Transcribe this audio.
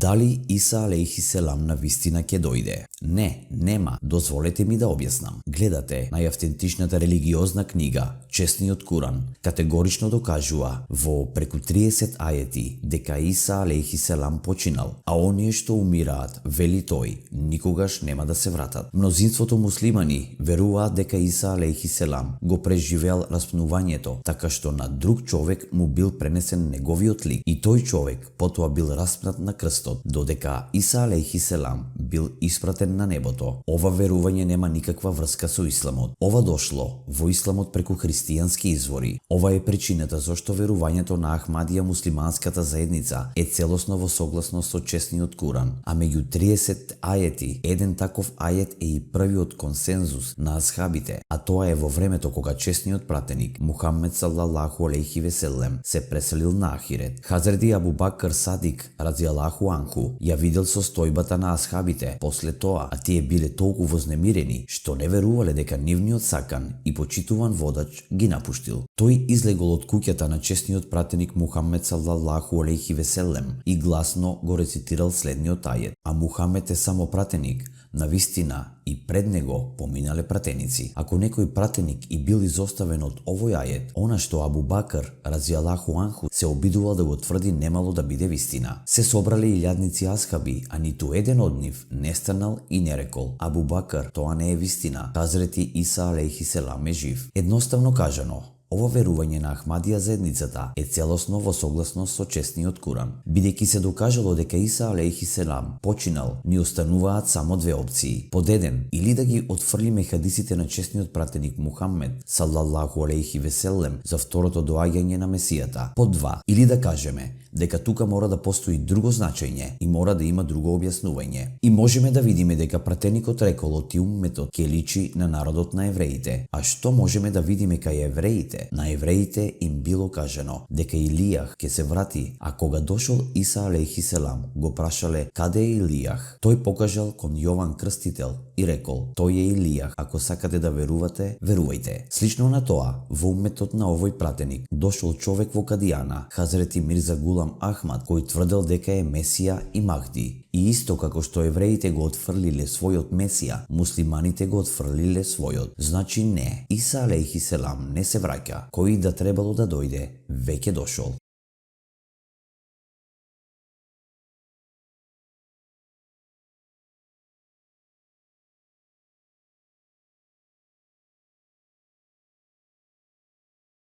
Дали Иса алейхи селам на вистина ќе дојде? Не, нема. Дозволете ми да објаснам. Гледате најавтентичната религиозна книга, Чесниот Куран, категорично докажува во преку 30 ајети дека Иса алейхи селам починал, а оние што умираат, вели тој, никогаш нема да се вратат. Мнозинството муслимани веруваат дека Иса алейхи селам го преживеал распнувањето, така што на друг човек му бил пренесен неговиот лик и тој човек потоа бил распнат на крстот, додека Иса алейхи селам бил испратен на небото. Ова верување нема никаква врска со исламот. Ова дошло во исламот преку христијански извори. Ова е причината зашто верувањето на Ахмадија муслиманската заедница е целосно во согласност со Чесниот Куран, а меѓу 30 ајети, еден таков ајет е и првиот консензус на асхабите, а тоа е во времето кога чесниот пратеник Мухаммед салалаху алейхи веселем се преселил на Ахирет. Хазрети Абу Бакр Садик разијалаху анху ја видел состојбата на асхабите после тоа, а тие биле толку вознемирени што не верувале дека нивниот сакан и почитуван водач ги напуштил. Тој излегол од куќата на чесниот пратеник Мухаммед салалаху алейхи веселем и гласно го рецитирал следниот ајет: а Мухаммед е само пратеник, на вистина и пред него поминале пратеници. Ако некој пратеник и бил изоставен од овој ајет, она што Абу Бакр разијалаху анху се обидувал да го тврди немало да биде вистина. Се собрале илјадници асхаби, а ниту еден од нив не станал и не рекол: Абу Бакр, тоа не е вистина, Хазрети Иса алейхи селам е жив. Едноставно кажано, ова верување на Ахмадија заедницата е целосно во согласност со Чесниот Куран. Бидејќи се докажало дека Иса алейхи селам починал, ни остануваат само две опции. Под еден, или да ги отфрлиме хадисите на чесниот пратеник Мухаммед салалаху алейхи веселем за второто доаѓање на Месијата. Под два, или да кажеме дека тука мора да постои друго значење и мора да има друго објаснување. И можеме да видиме дека пратеникот рекол од умметот ќе личи на народот на евреите. А што можеме да видиме кај евреите? На евреите им било кажано дека Илијах ќе се врати, а кога дошол Иса алейхи селам, го прашале каде е Илијах. Тој покажал кон Јован Крстител и рекол: тој е Илијах, ако сакате да верувате, верувајте. Слично на тоа, во умметот на овој пратеник дошол човек во Кадијана, Хазрети Мирза Гулам Ахмад, кој тврдел дека е Месија и Махди. И исто како што евреите го отфрлиле својот Месија, муслиманите го отфрлиле својот. Значи не, Иса алейхи селам не се враќа. Кој да требало да дојде, веќе дошол.